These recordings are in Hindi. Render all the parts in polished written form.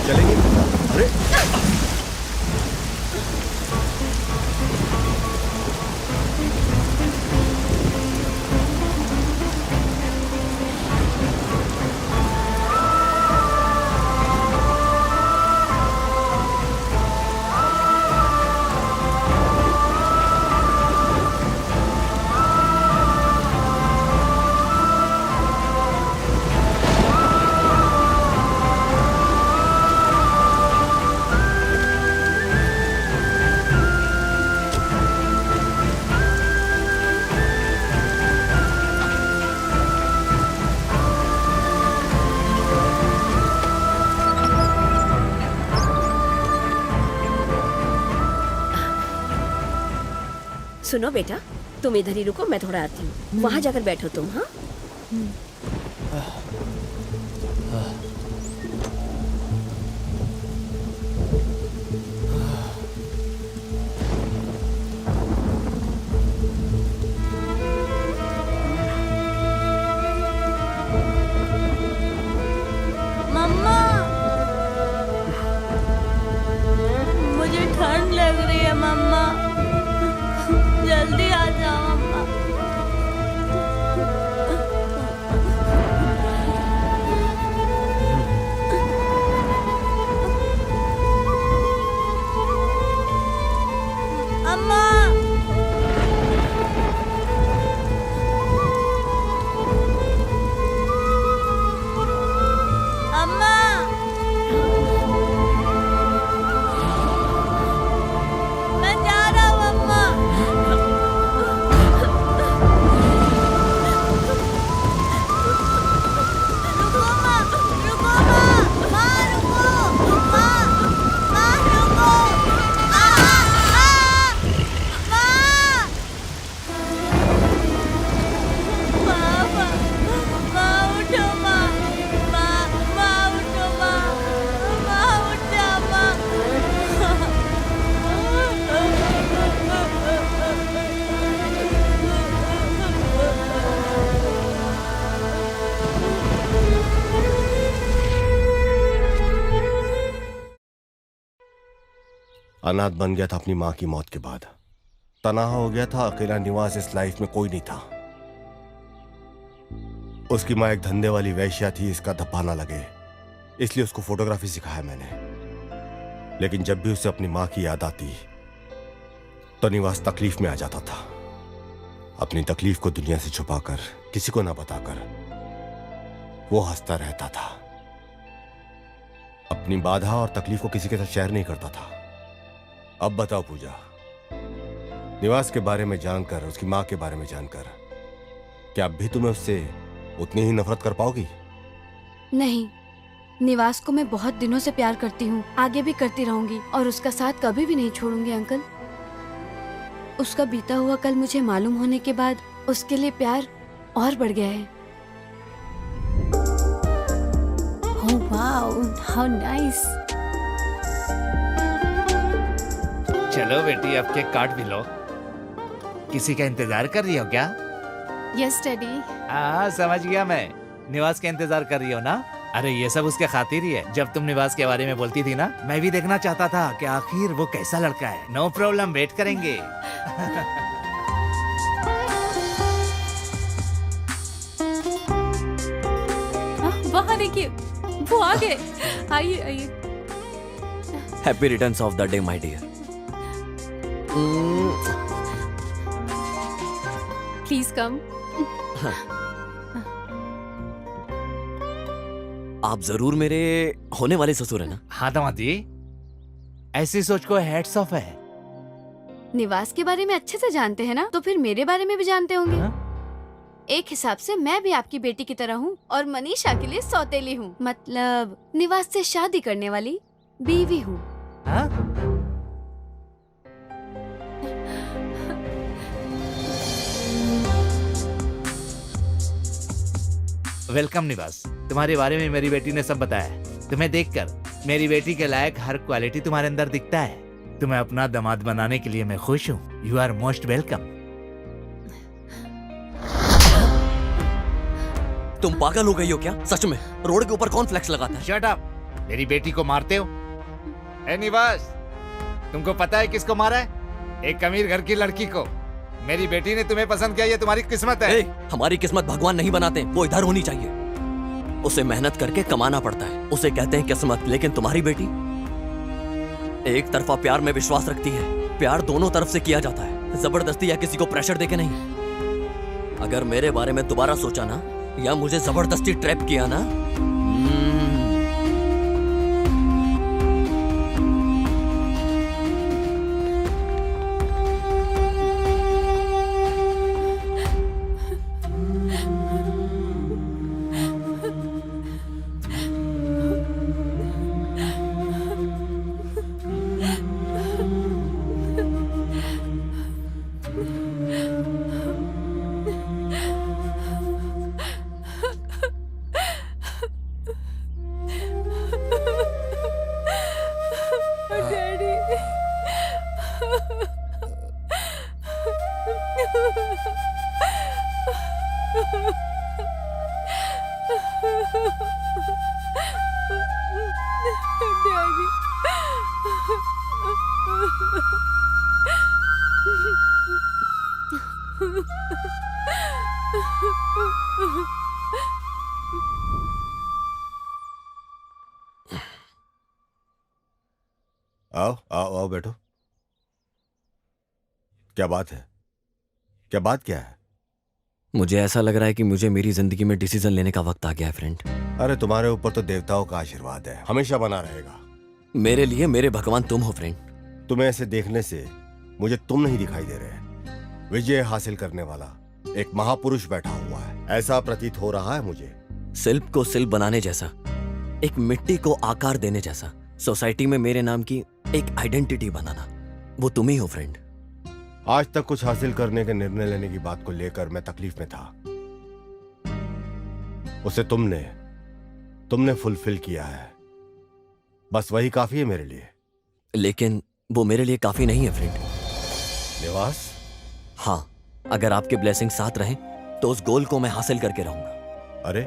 चलेंगे? अरे सुनो बेटा, तुम इधर ही रुको, मैं थोड़ा आती हूँ। वहां जाकर बैठो तुम। हाँ, मम्मा, मुझे ठंड लग रही है मम्मा, जल्दी आ जाओ मम्मा। अम्मा, अम्मा, मैं जा रहा हूँ अम्मा। रुको माँ, रुको माँ, माँ रुको, माँ, माँ रुको, माँ, माँ, माँ उठो माँ, माँ उठो माँ, माँ उठ जा माँ। अनाथ बन गया था अपनी माँ की मौत के बाद। तनहा हो गया था, अकेला निवास, इस लाइफ में कोई नहीं था। उसकी माँ एक धंधे वाली वैश्या थी, इसका धब्बा ना लगे इसलिए उसको फोटोग्राफी सिखाया मैंने। लेकिन जब भी उसे अपनी माँ की याद आती तो निवास तकलीफ में आ जाता था। अपनी तकलीफ को दुनिया से छुपाकर, किसी को ना बताकर वो हंसता रहता था। अपनी बाधा और तकलीफ को किसी के साथ शेयर नहीं करता था। अब बताओ पूजा, निवास के बारे में जानकर, उसकी माँ के बारे में जानकर, क्या अब भी तुम्हें उससे उतनी ही नफरत कर पाओगी? नहीं, निवास को मैं बहुत दिनों से प्यार करती हूँ, आगे भी करती रहूंगी और उसका साथ कभी भी नहीं छोड़ूंगी अंकल। उसका बीता हुआ कल मुझे मालूम होने के बाद उसके लिए प्यार और बढ़ गया है। Oh wow, how nice. चलो बेटी, अब केक काट भी लो। किसी का इंतजार कर रही हो क्या? Yes, Daddy. हाँ, समझ गया मैं। निवास का इंतजार कर रही हो ना? अरे ये सब उसके खातिर ही है। जब तुम निवास के बारे में बोलती थी ना, मैं भी देखना चाहता था कि आखिर वो कैसा लड़का है। नो प्रॉब्लम, वेट करेंगे। वहाँ देखिए, वो आ गए। आइए आइए। Happy returns of the day my dear. Please come. आप जरूर मेरे होने वाले ससुर है ना? हाँ दामाद जी, ऐसी सोच को हैट्स ऑफ है। निवास के बारे में अच्छे से जानते हैं ना, तो फिर मेरे बारे में भी जानते होंगे। हाँ? एक हिसाब से मैं भी आपकी बेटी की तरह हूँ और मनीषा के लिए सौतेली हूँ, मतलब निवास से शादी करने वाली बीवी हूँ। हाँ? वेलकम निवास, तुम्हारे बारे में मेरी बेटी ने सब बताया। तुम्हें देखकर मेरी बेटी के लायक हर क्वालिटी तुम्हारे अंदर दिखता है। तुम्हें अपना दामाद बनाने के लिए मैं खुश हूँ। You are most welcome. तुम पागल हो गई हो क्या? सच में रोड के ऊपर कौन फ्लैक्स लगाता है? Shut up. मेरी बेटी को मारते हो? ए निवास, तुमको पता है किसको मारा है? एक अमीर घर की लड़की को। मेरी बेटी ने तुम्हें पसंद किया, ये तुम्हारी किस्मत है। हमारी किस्मत भगवान नहीं बनाते, वो इधर होनी चाहिए। उसे मेहनत करके कमाना पड़ता है, उसे कहते हैं किस्मत। लेकिन तुम्हारी बेटी एक तरफा प्यार में विश्वास रखती है। प्यार दोनों तरफ से किया जाता है, जबरदस्ती या किसी को प्रेशर देके नहीं। अगर मेरे बारे में दोबारा सोचा ना, या मुझे जबरदस्ती ट्रैप किया ना, आओ आओ आओ, बैठो। क्या बात है? क्या बात क्या है? मुझे ऐसा लग रहा है कि मुझे मेरी जिंदगी में डिसीजन लेने का वक्त आ गया है फ्रेंड। अरे तुम्हारे ऊपर तो देवताओं का आशीर्वाद है, हमेशा बना रहेगा। मेरे लिए मेरे भगवान तुम हो फ्रेंड। तुम्हें ऐसे देखने से मुझे तुम नहीं दिखाई दे रहे। विजय हासिल करने वाला एक महापुरुष बैठा हुआ है, ऐसा प्रतीत हो रहा है मुझे। शिल्प को शिल्प बनाने जैसा, एक मिट्टी को आकार देने जैसा, सोसाइटी में मेरे नाम की एक आइडेंटिटी बनाना, वो तुम ही हो फ्रेंड। आज तक कुछ हासिल करने के निर्णय लेने की बात को लेकर मैं तकलीफ में था, उसे तुमने फुलफिल किया है, बस वही काफी है मेरे लिए। लेकिन वो मेरे लिए काफी नहीं है फ्रेंड। निवास, हाँ, अगर आपके ब्लेसिंग साथ रहे तो उस गोल को मैं हासिल करके रहूंगा। अरे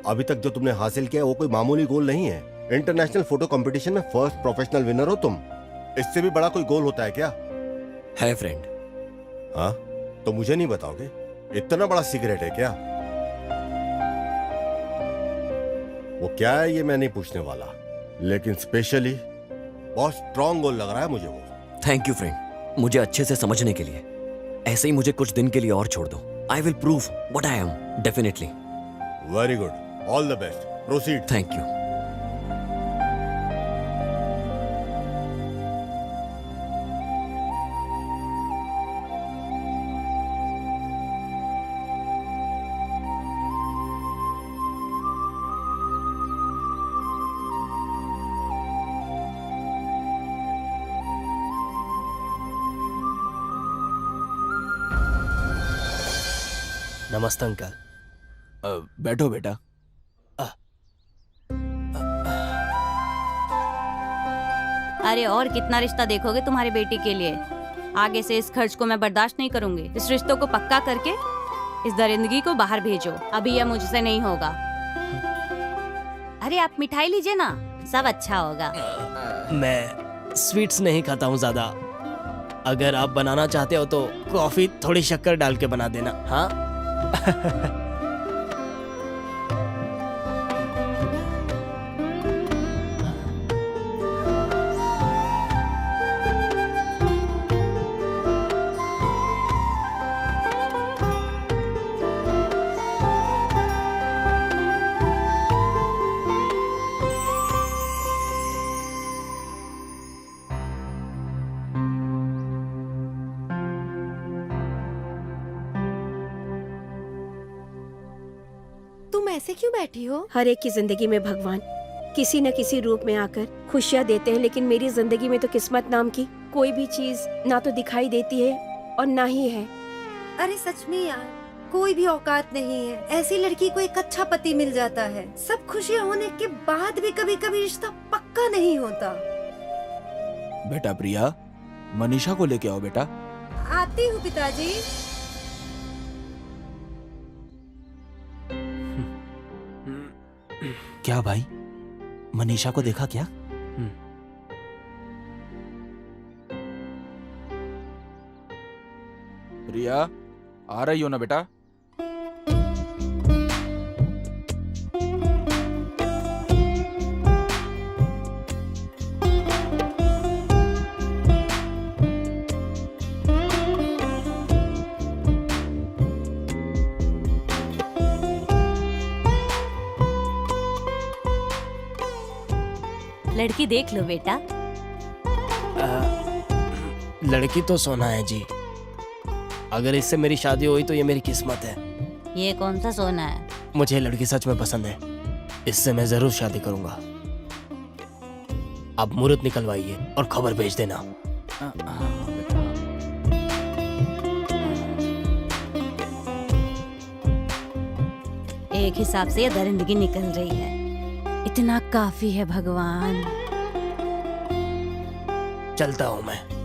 अभी तक जो तुमने हासिल किया वो कोई मामूली गोल नहीं है। इंटरनेशनल फोटो कंपटीशन में फर्स्ट प्रोफेशनल विनर हो तुम, इससे भी बड़ा कोई गोल होता है क्या? है फ्रेंड। हाँ, तो मुझे नहीं बताओगे? इतना बड़ा सीक्रेट है क्या? वो क्या है ये मैं नहीं पूछने वाला, लेकिन स्पेशली बहुत स्ट्रॉन्ग गोल लग रहा है मुझे वो। थैंक यू फ्रेंड, मुझे अच्छे से समझने के लिए। ऐसे ही मुझे कुछ दिन के लिए और छोड़ दो। I will prove what I am, definitely. Very good, all the best, proceed. Thank you. नमस्ते अंकल। बैठो बेटा। अरे और कितना रिश्ता देखोगे तुम्हारी बेटी के लिए? आगे से इस खर्च को मैं बर्दाश्त नहीं करूंगी। इस रिश्तों को पक्का करके इस दरिंदगी को बाहर भेजो। अभी यह मुझसे नहीं होगा। अरे आप मिठाई लीजिए ना, सब अच्छा होगा। मैं स्वीट्स नहीं खाता हूँ ज्यादा। अगर आप बनाना चाहते हो तो कॉफी थोड़ी शक्कर डाल के बना देना। हाँ तुम ऐसे क्यों बैठी हो? हर एक की जिंदगी में भगवान किसी न किसी रूप में आकर खुशियाँ देते हैं, लेकिन मेरी जिंदगी में तो किस्मत नाम की कोई भी चीज ना तो दिखाई देती है और ना ही है। अरे सच में यार, कोई भी औकात नहीं है। ऐसी लड़की को एक अच्छा पति मिल जाता है। सब खुशियाँ होने के बाद भी कभी कभी रिश्ता पक्का नहीं होता। बेटा प्रिया, मनीषा को लेके आओ बेटा। आती हूँ पिताजी। क्या भाई, मनीषा को देखा क्या? प्रिया, आ रही हो ना बेटा? लड़की देख लो बेटा। लड़की तो सोना है जी। अगर इससे मेरी शादी हुई तो ये मेरी किस्मत है। ये कौन सा सोना है? मुझे लड़की सच में पसंद है। इससे मैं जरूर शादी करूंगा। अब मुहूर्त निकलवाइए और खबर भेज देना। एक हिसाब से ये दरिंदगी निकल रही है। इतना काफी है भगवान। चलता हूं मैं।